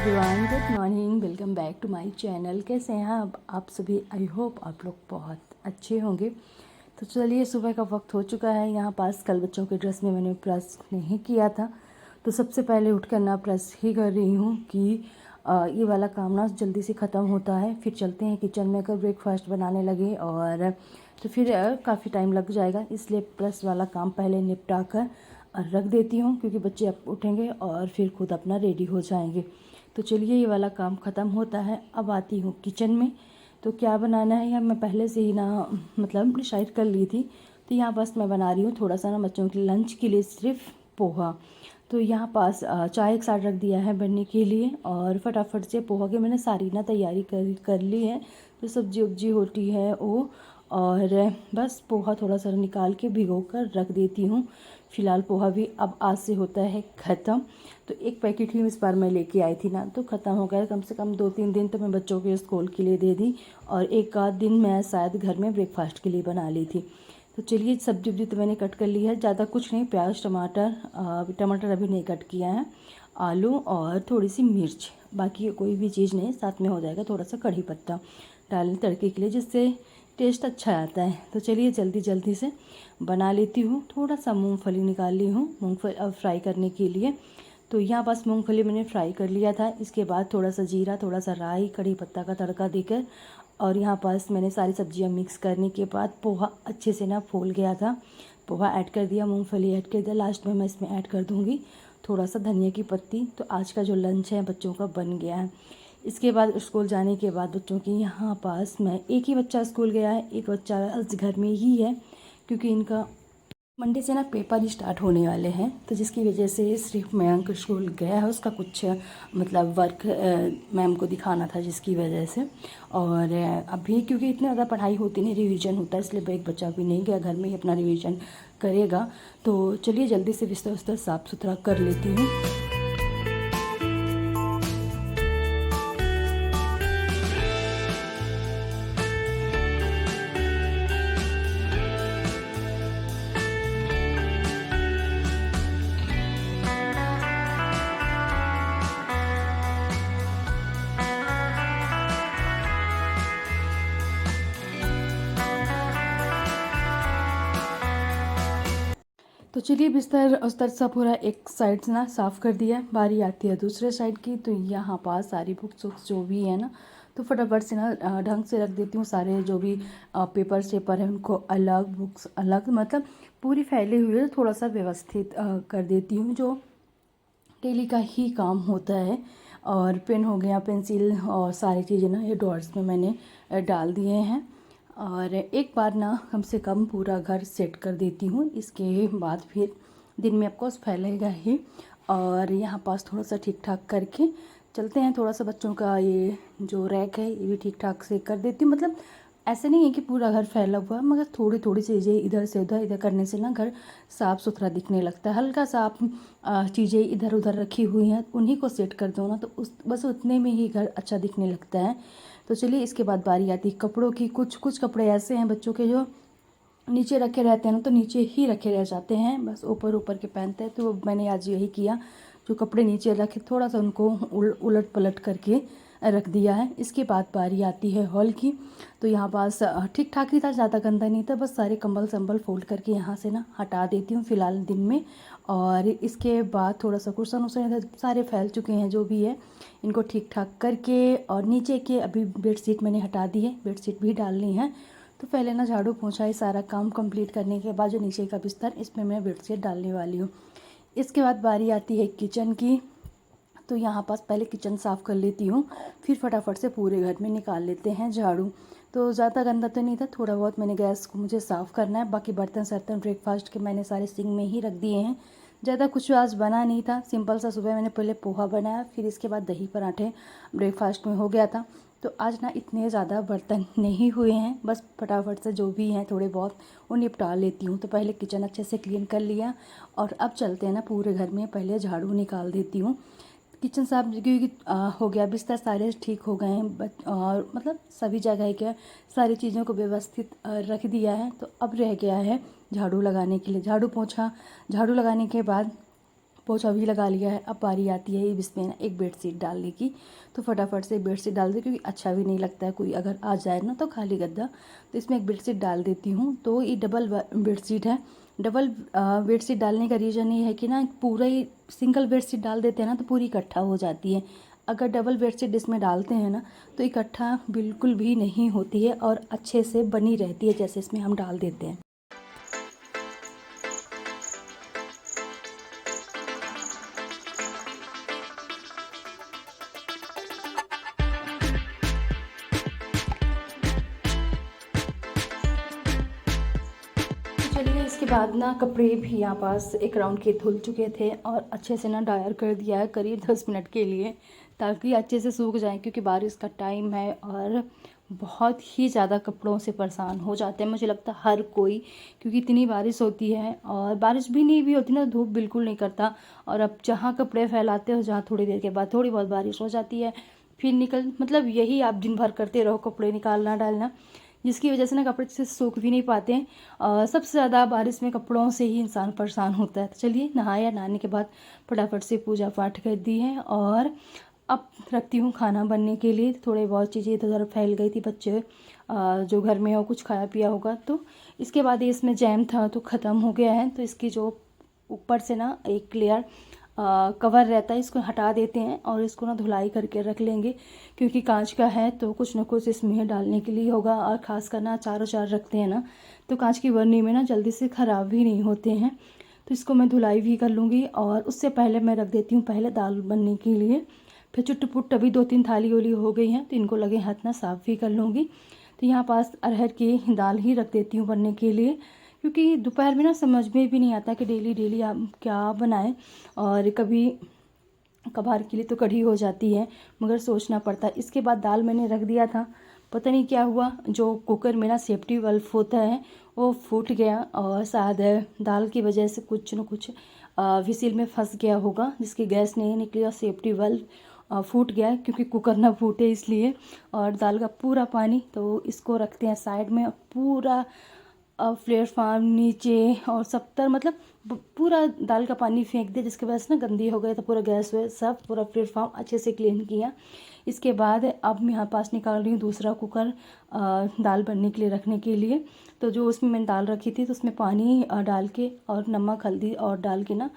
Everyone, good morning. Welcome back to my channel. कैसे हैं आप सभी? आई होप आप लोग बहुत अच्छे होंगे। तो चलिए, सुबह का वक्त हो चुका है। यहाँ पास कल बच्चों के ड्रेस में मैंने प्रेस नहीं किया था, तो सबसे पहले उठकर ना प्रेस ही कर रही हूँ कि ये वाला काम ना जल्दी से ख़त्म होता है। फिर चलते हैं किचन में, अगर ब्रेकफास्ट बनाने लगे और तो फिर काफ़ी टाइम लग जाएगा, इसलिए प्रेस वाला काम पहले निपटा कर रख देती हूँ, क्योंकि बच्चे अब उठेंगे और फिर खुद अपना रेडी हो जाएंगे। तो चलिए, ये वाला काम ख़त्म होता है। अब आती हूँ किचन में। तो क्या बनाना है या मैं पहले से ही ना मतलब डिसाइड कर ली थी। तो यहाँ बस मैं बना रही हूँ थोड़ा सा ना बच्चों के लंच के लिए सिर्फ पोहा। तो यहाँ पास चाय एक साथ रख दिया है बनने के लिए, और फटाफट से पोहा की मैंने सारी ना तैयारी कर ली है। जो सब्जी उब्जी होती है वो, और बस पोहा थोड़ा सा निकाल के भिगो कर रख देती हूँ। फ़िलहाल पोहा भी अब आज से होता है ख़त्म। तो एक पैकेट ही इस बार मैं लेके आई थी ना, तो ख़त्म हो गया। कम से कम 2-3 दिन तो मैं बच्चों के स्कूल के लिए दे दी, और एक आध दिन मैं शायद घर में ब्रेकफास्ट के लिए बना ली थी। तो चलिए, सब्जी उब्जी तो मैंने कट कर ली है, ज़्यादा कुछ नहीं। प्याज टमाटर अभी नहीं कट किया है, आलू और थोड़ी सी मिर्च, बाकी कोई भी चीज़ नहीं। साथ में हो जाएगा थोड़ा सा कढ़ी पत्ता डालें तड़के के लिए, जिससे टेस्ट अच्छा आता है। तो चलिए, जल्दी जल्दी से बना लेती हूँ। थोड़ा सा मूंगफली निकाल ली हूँ, मूंगफली अब फ्राई करने के लिए। तो यहाँ बस मूंगफली मैंने फ्राई कर लिया था। इसके बाद थोड़ा सा जीरा, थोड़ा सा राई, कड़ी पत्ता का तड़का देकर, और यहाँ पास मैंने सारी सब्जियाँ मिक्स करने के बाद पोहा अच्छे से ना फूल गया था। पोहा ऐड कर दिया, मूंगफली ऐड कर दिया। लास्ट में मैं इसमें ऐड कर दूँगी थोड़ा सा धनिया की पत्ती। तो आज का जो लंच है बच्चों का बन गया है। इसके बाद स्कूल जाने के बाद बच्चों की यहाँ पास मैं एक ही बच्चा स्कूल गया है, एक बच्चा आज घर में ही है, क्योंकि इनका मंडे से ना पेपर स्टार्ट होने वाले हैं। तो जिसकी वजह से सिर्फ मयंक स्कूल गया है, उसका कुछ मतलब वर्क मैम को दिखाना था, जिसकी वजह से। और अभी क्योंकि इतनी ज़्यादा पढ़ाई होती नहीं, रिवीजन होता है, इसलिए एक बच्चा भी नहीं गया, घर में ही अपना रिवीजन करेगा। तो चलिए, जल्दी से बिस्तर उस्तर साफ़ सुथरा कर लेती हूँ। तो चलिए, बिस्तर उस्तर सब पूरा एक साइड से ना साफ़ कर दिया। बारी आती है दूसरे साइड की। तो यहाँ पास सारी बुक्स वुक्स जो भी है ना, तो फटाफट से ना ढंग से रख देती हूँ। सारे जो भी पेपर हैं उनको अलग, बुक्स अलग, मतलब पूरी फैली हुई है, थोड़ा सा व्यवस्थित कर देती हूँ, जो डेली का ही काम होता है। और पेन हो गया, पेंसिल और सारी चीज़ें ना ये ड्रॉर्स में मैंने डाल दिए हैं। और एक बार ना कम से कम पूरा घर सेट कर देती हूँ। इसके बाद फिर दिन में ऑफकोर्स फैलेगा ही। और यहाँ पास थोड़ा सा ठीक ठाक करके चलते हैं। थोड़ा सा बच्चों का ये जो रैक है ये भी ठीक ठाक से कर देती हूँ। मतलब ऐसे नहीं है कि पूरा घर फैला हुआ है, मगर थोड़ी थोड़ी चीज़ें इधर से उधर, इधर करने से ना घर साफ़ सुथरा दिखने लगता है। हल्का सा आप चीज़ें इधर उधर रखी हुई हैं, उन्हीं को सेट कर दो ना, तो उस बस उतने में ही घर अच्छा दिखने लगता है। तो चलिए, इसके बाद बारी आती है कपड़ों की। कुछ कुछ कपड़े ऐसे हैं बच्चों के जो नीचे रखे रहते हैं ना, तो नीचे ही रखे रह जाते हैं, बस ऊपर ऊपर के पहनते हैं। तो मैंने आज यही किया, जो कपड़े नीचे रखे थोड़ा सा उनको उलट पलट करके रख दिया है। इसके बाद बारी आती है हॉल की। तो यहाँ पास ठीक ठाक ही था, ज़्यादा गंदा नहीं था। बस सारे कंबल संबल फोल्ड करके यहाँ से ना हटा देती हूँ फ़िलहाल दिन में। और इसके बाद थोड़ा सा कुर्सन उर्सन इधर सारे फैल चुके हैं जो भी है, इनको ठीक ठाक करके, और नीचे के अभी बेडशीट मैंने हटा दी है, बेडशीट भी डालनी है। तो पहले ना झाड़ू पोंछा ये सारा काम कंप्लीट करने के बाद जो नीचे का बिस्तर, इसमें मैं बेडशीट डालने वाली हूँ। इसके बाद बारी आती है किचन की। तो यहाँ पास पहले किचन साफ़ कर लेती हूँ, फिर फटाफट से पूरे घर में निकाल लेते हैं झाड़ू। तो ज़्यादा गंदा तो नहीं था, थोड़ा बहुत मैंने गैस को मुझे साफ़ करना है। बाकी बर्तन सर्तन ब्रेकफास्ट के मैंने सारे सिंक में ही रख दिए हैं। ज़्यादा कुछ आज बना नहीं था, सिंपल सा सुबह मैंने पहले पोहा बनाया, फिर इसके बाद दही पराठे ब्रेकफास्ट में हो गया था। तो आज ना इतने ज़्यादा बर्तन नहीं हुए हैं, बस फटाफट से जो भी हैं थोड़े बहुत वो निपटा लेती हूँ। तो पहले किचन अच्छे से क्लीन कर लिया, और अब चलते हैं ना पूरे घर में पहले झाड़ू निकाल देती हूँ। किचन साफ क्योंकि हो गया, बिस्तर सारे ठीक हो गए हैं, और मतलब सभी जगह के सारी चीज़ों को व्यवस्थित रख दिया है। तो अब रह गया है झाड़ू लगाने के लिए। झाड़ू लगाने के बाद पोछा भी लगा लिया है। अब बारी आती है इसमें ना एक बेडशीट डालने की। तो फटाफट से बेडशीट डाल दी, क्योंकि अच्छा भी नहीं लगता है कोई अगर आ जाए ना तो खाली गद्दा। तो इसमें एक बेडशीट डाल देती हूँ। तो ये डबल बेडशीट है। डबल बेडशीट डालने का रीज़न ये है कि ना पूरा ही सिंगल बेडशीट डाल देते हैं ना तो पूरी इकट्ठा हो जाती है। अगर डबल बेडशीट इसमें डालते हैं ना तो इकट्ठा बिल्कुल भी नहीं होती है और अच्छे से बनी रहती है, जैसे इसमें हम डाल देते हैं। चलिए इसके बाद ना कपड़े भी यहाँ पास एक राउंड के धुल चुके थे और अच्छे से ना ड्रायर कर दिया है करीब 10 मिनट के लिए, ताकि अच्छे से सूख जाएं, क्योंकि बारिश का टाइम है और बहुत ही ज़्यादा कपड़ों से परेशान हो जाते हैं मुझे लगता है हर कोई, क्योंकि इतनी बारिश होती है और बारिश भी नहीं भी होती ना, धूप बिल्कुल नहीं करता। और अब जहाँ कपड़े फैलाते हो, जहाँ थोड़ी देर के बाद थोड़ी बहुत बारिश हो जाती है, फिर मतलब यही आप दिन भर करते रहो, कपड़े निकालना डालना, जिसकी वजह से ना कपड़े से सूख भी नहीं पाते हैं। और सबसे ज़्यादा बारिश में कपड़ों से ही इंसान परेशान होता है। तो चलिए नहाया, नहाने के बाद फटाफट से पूजा पाठ कर दी है और अब रखती हूँ खाना बनने के लिए। थोड़े बहुत चीज़ें इधर उधर फैल गई थी, बच्चे जो घर में हो कुछ खाया पिया होगा। तो इसके बाद इसमें जैम था तो ख़त्म हो गया है। तो इसकी जो ऊपर से ना एक लेयर कवर रहता है, इसको हटा देते हैं और इसको ना धुलाई करके रख लेंगे, क्योंकि कांच का है तो कुछ ना कुछ इसमें डालने के लिए होगा। और ख़ास कर ना अचार उचार रखते हैं ना तो कांच की बर्नी में ना जल्दी से ख़राब भी नहीं होते हैं। तो इसको मैं धुलाई भी कर लूँगी और उससे पहले मैं रख देती हूँ पहले दाल बनने के लिए। फिर चुट पुट अभी 2-3 थाली ओली हो गई हैं तो इनको लगे हाथ ना साफ़ भी कर लूँगी। तो यहाँ पास अरहर की दाल ही रख देती हूँ बनने के लिए, क्योंकि दोपहर में ना समझ में भी नहीं आता कि डेली डेली आप क्या बनाएं। और कभी कभार के लिए तो कढ़ी हो जाती है, मगर सोचना पड़ता है। इसके बाद दाल मैंने रख दिया था, पता नहीं क्या हुआ, जो कुकर में ना सेफ्टी वाल्व होता है वो फूट गया और शायद दाल की वजह से कुछ न कुछ विसिल में फंस गया होगा, जिसकी गैस नहीं निकली और सेफ्टी वाल्व फूट गया, क्योंकि कुकर ना फूटे इसलिए। और दाल का पूरा पानी, तो इसको रखते हैं साइड में। पूरा प्लेटफार्म नीचे और 70 मतलब पूरा दाल का पानी फेंक दिया, जिसकी वजह से ना गंदी हो गई। तो पूरा गैस वैस सब पूरा प्लेटफार्म अच्छे से क्लीन किया। इसके बाद अब मैं यहाँ पास निकाल रही हूँ दूसरा कुकर दाल बनने के लिए रखने के लिए। तो जो उसमें मैंने दाल रखी थी तो उसमें पानी डाल के और नमक हल्दी और डाल के ना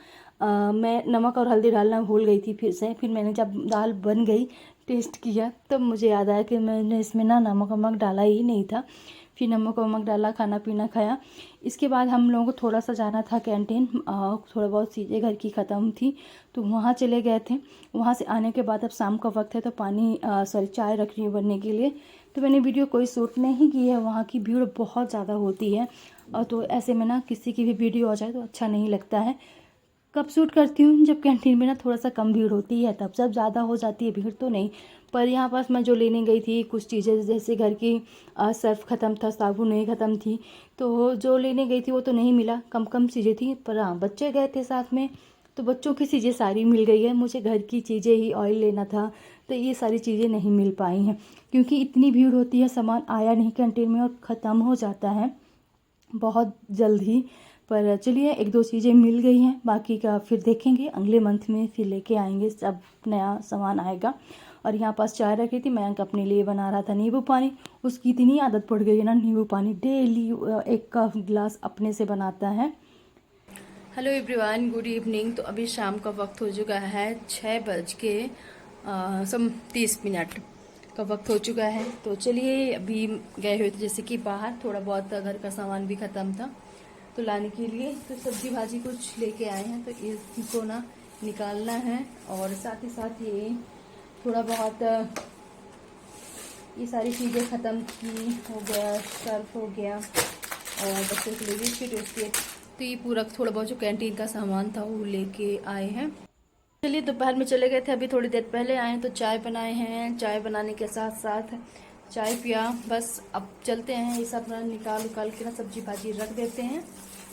मैं नमक और हल्दी डालना भूल गई थी फिर से। फिर मैंने जब दाल बन गई टेस्ट किया तब मुझे याद आया कि मैंने इसमें ना नमक वमक डाला ही नहीं था। फिर नमक वमक डाला, खाना पीना खाया। इसके बाद हम लोगों को थोड़ा सा जाना था कैंटीन, थोड़ा बहुत चीज़ें घर की ख़त्म थी तो वहाँ चले गए थे। वहाँ से आने के बाद अब शाम का वक्त है तो चाय रख रही हूँ बनने के लिए। तो मैंने वीडियो कोई शूट नहीं की है, वहाँ की भीड़ बहुत ज़्यादा होती है और तो ऐसे में ना किसी की भी वीडियो आ जाए तो अच्छा नहीं लगता है। कब शूट करती हूँ जब कैंटीन में ना थोड़ा सा कम भीड़ होती है, तब जब ज़्यादा हो जाती है भीड़ तो नहीं। पर यहाँ पास मैं जो लेने गई थी कुछ चीज़ें, जैसे घर की सर्फ ख़त्म था, साबुन नहीं ख़त्म थी, तो जो लेने गई थी वो तो नहीं मिला, कम कम चीज़ें थी। पर हाँ बच्चे गए थे साथ में तो बच्चों की चीज़ें सारी मिल गई है। मुझे घर की चीज़ें ही, ऑयल लेना था तो ये सारी चीज़ें नहीं मिल पाई हैं, क्योंकि इतनी भीड़ होती है, सामान आया नहीं कैंटीन में और ख़त्म हो जाता है बहुत जल्द ही। पर चलिए 1-2 चीज़ें मिल गई हैं, बाकी का फिर देखेंगे अगले मंथ में, फिर लेके आएंगे, सब नया सामान आएगा। और यहाँ पास चाय रखी थी, मयंक अपने लिए बना रहा था नींबू पानी। उसकी इतनी आदत पड़ गई है ना नींबू पानी डेली 1 का गिलास अपने से बनाता है। Hello everyone, good evening. तो अभी शाम का वक्त हो चुका है 6:30 का वक्त हो चुका है। तो चलिए अभी गए हुए थे जैसे कि बाहर, थोड़ा बहुत घर का सामान भी ख़त्म था तो लाने के लिए, तो सब्जी भाजी कुछ लेके आए हैं। तो इसको ना निकालना है और साथ ही साथ ये थोड़ा बहुत ये सारी चीज़ें ख़त्म की, हो गया सर्फ हो गया और बच्चों के लिए बिस्किट विस्किट। तो ये पूरा थोड़ा बहुत जो कैंटीन का सामान था वो लेके आए हैं। चलिए दोपहर में चले गए थे, अभी थोड़ी देर पहले आए तो चाय बनाए हैं। चाय बनाने के साथ साथ चाय पिया, बस अब चलते हैं। ये सब निकाल के ना सब्जी भाजी रख देते हैं।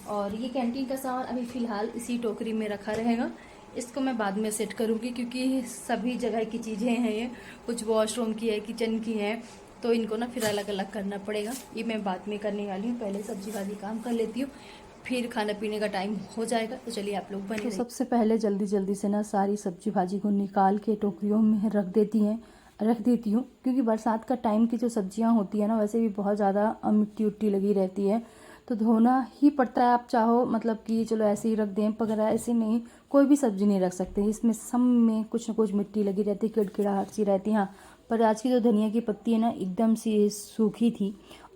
और ये कैंटीन का सामान अभी फ़िलहाल इसी टोकरी में रखा रहेगा, इसको मैं बाद में सेट करूँगी, क्योंकि सभी जगह की चीज़ें हैं ये, कुछ वॉशरूम की है, किचन की है, तो इनको ना फिर अलग अलग करना पड़ेगा। ये मैं बाद में करने वाली हूँ, पहले सब्जी भाजी काम कर लेती हूँ, फिर खाना पीने का टाइम हो जाएगा। तो चलिए आप लोग बने तो रहिए। सबसे पहले जल्दी जल्दी से ना सारी सब्जी भाजी को निकाल के टोकरियों में रख देती हूँ, क्योंकि बरसात का टाइम की जो सब्जियाँ होती है ना, वैसे भी बहुत ज़्यादा मिट्टी उट्टी लगी रहती है, तो धोना ही पड़ता है। आप चाहो मतलब कि चलो ऐसे ही रख दें, पर ऐसे नहीं, कोई भी सब्जी नहीं रख सकते, इसमें सब में कुछ ना कुछ मिट्टी लगी रहती है, किड़किड़ाहट सी रहती है। हाँ, पर आज की जो धनिया की पत्ती है ना, एकदम सी सूखी थी,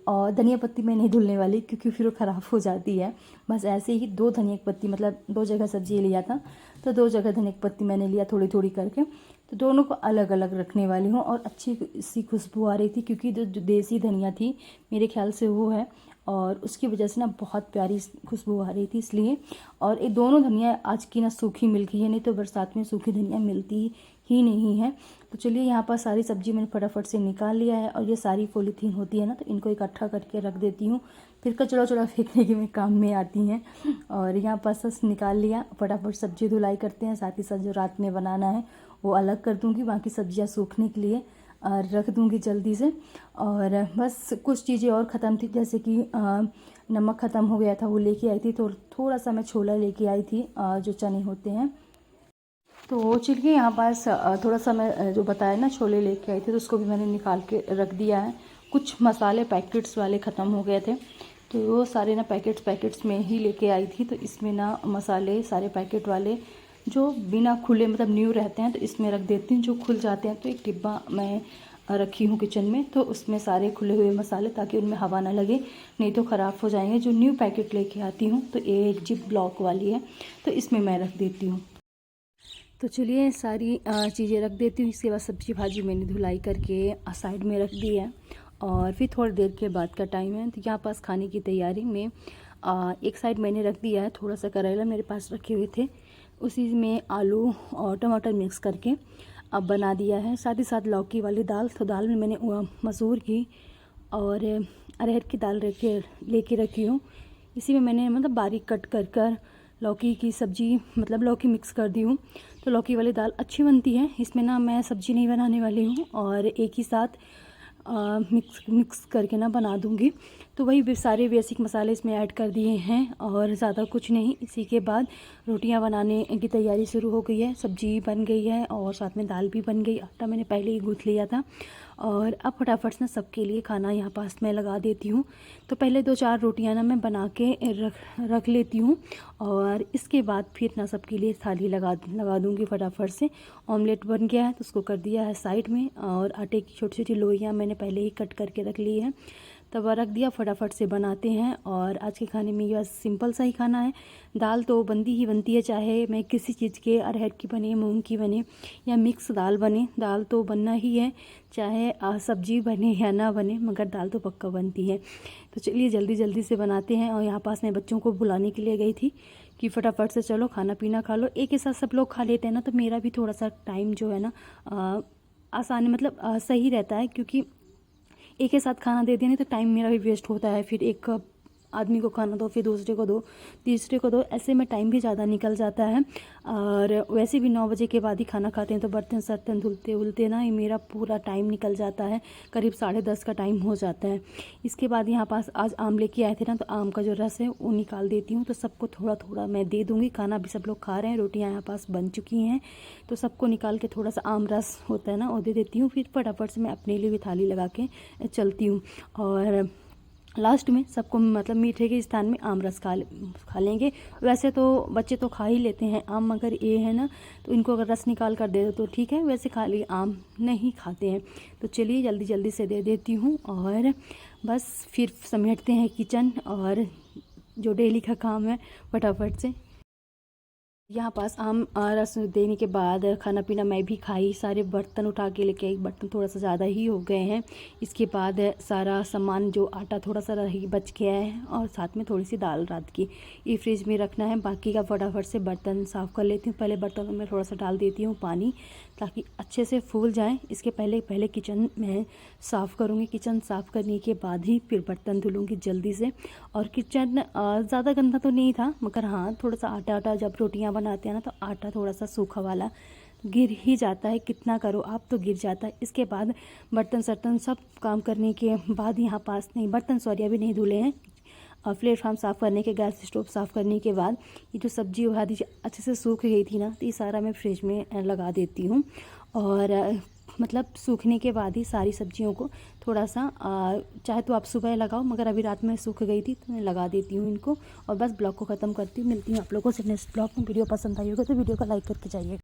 और धनिया पत्ती मैं नहीं धुलने वाली क्योंकि फिर वो ख़राब हो जाती है। बस ऐसे ही 2 धनिया की पत्ती, मतलब 2 जगह सब्जी लिया था, तो 2 जगह धनिया की पत्ती मैंने लिया थोड़ी थोड़ी करके, तो दोनों को अलग अलग रखने वाली हूँ। और अच्छी सी खुशबू आ रही थी, क्योंकि जो देसी धनिया थी मेरे ख्याल से वो है, और उसकी वजह से ना बहुत प्यारी खुशबू आ रही थी, इसलिए। और ये दोनों धनिया आज की ना सूखी मिल गई है, नहीं तो बरसात में सूखी धनिया मिलती ही नहीं है। तो चलिए यहाँ पर सारी सब्जी मैंने फटाफट से निकाल लिया है, और ये सारी पॉलीथीन होती है ना, तो इनको इकट्ठा करके रख देती हूँ, फिर कचड़ा वचड़ा फेंकने के में काम में आती हैं। और यहाँ पर सब निकाल लिया, फटाफट सब्जी धुलाई करते हैं, साथ ही साथ जो रात में बनाना है वो अलग कर दूँगी, बाकी सब्जियाँ सूखने के लिए रख दूँगी जल्दी से। और बस कुछ चीज़ें और ख़त्म थी, जैसे कि नमक ख़त्म हो गया था, वो लेके आई थी, तो थोड़ा सा मैं छोला लेके आई थी, जो चने होते हैं। तो चलिए यहाँ पास थोड़ा सा मैं जो बताया ना छोले लेके आई थी, तो उसको भी मैंने निकाल के रख दिया है। कुछ मसाले पैकेट्स वाले ख़त्म हो गए थे, तो वो सारे ना पैकेट्स में ही लेके आई थी। तो इसमें ना मसाले सारे पैकेट वाले जो बिना खुले मतलब न्यू रहते हैं, तो इसमें रख देती हूँ। जो खुल जाते हैं तो एक डिब्बा मैं रखी हूँ किचन में, तो उसमें सारे खुले हुए मसाले, ताकि उनमें हवा ना लगे, नहीं तो ख़राब हो जाएंगे। जो न्यू पैकेट लेके आती हूँ, तो एक जिप ब्लॉक वाली है, तो इसमें मैं रख देती हूँ। तो चलिए सारी चीज़ें रख देती हूँ। इसके बाद सब्जी भाजी मैंने धुलाई करके साइड में रख दी है, और फिर थोड़ी देर के बाद का टाइम है, तो यहाँ पास खाने की तैयारी में एक साइड मैंने रख दिया है। थोड़ा सा करेला मेरे पास रखे हुए थे, उसी में आलू और टमाटर मिक्स करके अब बना दिया है। साथ ही साथ लौकी वाली दाल, तो दाल में मैंने मसूर की और अरहर की दाल लेके रखी हूँ। इसी में मैंने मतलब बारीक कट कर लौकी की सब्ज़ी, मतलब लौकी मिक्स कर दी हूँ, तो लौकी वाली दाल अच्छी बनती है। इसमें ना मैं सब्ज़ी नहीं बनाने वाली हूँ, और एक ही साथ मिक्स करके ना बना दूँगी। तो वही सारे बेसिक मसाले इसमें ऐड कर दिए हैं, और ज़्यादा कुछ नहीं। इसी के बाद रोटियां बनाने की तैयारी शुरू हो गई है। सब्जी बन गई है, और साथ में दाल भी बन गई। आटा मैंने पहले ही गूँथ लिया था, और अब फटाफट से सबके लिए खाना यहाँ पास मैं लगा देती हूँ। तो पहले 2-4 रोटियां ना मैं बना के रख लेती हूँ, और इसके बाद फिर ना सबके लिए थाली लगा दूँगी फटाफट से। ऑमलेट बन गया है, तो उसको कर दिया है साइड में, और आटे की छोटी छोटी लोइयाँ मैंने पहले ही कट करके रख ली है, तवा रख दिया, फटाफट से बनाते हैं। और आज के खाने में यह सिंपल सा ही खाना है। दाल तो बनती ही बनती है, चाहे मैं किसी चीज़ के, अरहर की बने, मूंग की बने, या मिक्स दाल बने, दाल तो बनना ही है, चाहे सब्जी बने या ना बने, मगर दाल तो पक्का बनती है। तो चलिए जल्दी जल्दी से बनाते हैं। और यहाँ पास मैं बच्चों को बुलाने के लिए गई थी कि फटाफट से चलो खाना पीना खा लो। एक ही साथ सब लोग खा लेते हैं ना, तो मेरा भी थोड़ा सा टाइम जो है ना आसान, मतलब सही रहता है, क्योंकि एक ही साथ खाना दे देने तो टाइम मेरा भी वेस्ट होता है। फिर एक आदमी को खाना दो, फिर दूसरे को दो, तीसरे को दो, ऐसे में टाइम भी ज़्यादा निकल जाता है। और वैसे भी 9 बजे के बाद ही खाना खाते हैं, तो बर्तन सर्तन धुलते ना ही मेरा पूरा टाइम निकल जाता है, करीब 10:30 का टाइम हो जाता है। इसके बाद यहाँ पास आज आम लेके आए थे ना, तो आम का जो रस है वो निकाल देती हूँ, तो सबको थोड़ा थोड़ा मैं दे दूँगी। खाना भी सब लोग खा रहे हैं, रोटियाँ यहाँ पास बन चुकी हैं, तो सबको निकाल के थोड़ा सा आम रस होता है ना, वो दे देती हूँ। फिर फटाफट से मैं अपने लिए भी थाली लगा के चलती हूँ, और लास्ट में सबको मतलब मीठे के स्थान में आम रस खा लेंगे। वैसे तो बच्चे तो खा ही लेते हैं आम, मगर ये है ना, तो इनको अगर रस निकाल कर दे दो तो ठीक है, वैसे खाली आम नहीं खाते हैं। तो चलिए जल्दी जल्दी से दे देती हूँ, और बस फिर समेटते हैं किचन, और जो डेली का काम है फटाफट से। यहाँ पास आम रस देने के बाद खाना पीना मैं भी खाई, सारे बर्तन उठा के लेके आई, बर्तन थोड़ा सा ज़्यादा ही हो गए हैं। इसके बाद सारा सामान, जो आटा थोड़ा सा रही बच गया है, और साथ में थोड़ी सी दाल रात की, ये फ्रिज में रखना है। बाकी का फटाफट से बर्तन साफ़ कर लेती हूँ। पहले बर्तनों में थोड़ा सा डाल देती हूँ पानी, ताकि अच्छे से फूल जाएँ। इसके पहले किचन में साफ़ करूँगी। किचन साफ़ करने के बाद ही फिर बर्तन धुलूँगी जल्दी से। और किचन ज़्यादा गंदा तो नहीं था, मगर हाँ थोड़ा सा आटा जब रोटियाँ बनाते हैं ना, तो आटा थोड़ा सा सूखा वाला गिर ही जाता है, कितना करो आप तो गिर जाता है। इसके बाद बर्तन सर्तन सब काम करने के बाद यहाँ पास नहीं, बर्तन सॉरी अभी नहीं धुले हैं, प्लेटफॉर्म साफ़ करने के, गैस स्टोव साफ़ करने के बाद ये जो सब्जी भाजी अच्छे से सूख गई थी ना, तो ये सारा मैं फ्रिज में लगा देती हूँ। और मतलब सूखने के बाद ही सारी सब्जियों को थोड़ा सा चाहे तो आप सुबह लगाओ, मगर अभी रात में सूख गई थी तो मैं लगा देती हूँ इनको। और बस ब्लॉग को ख़त्म करती हूँ। मिलती हूँ आप लोगों से नेक्स्ट ब्लॉग में। वीडियो पसंद आई होगा तो वीडियो को लाइक करके जाइए।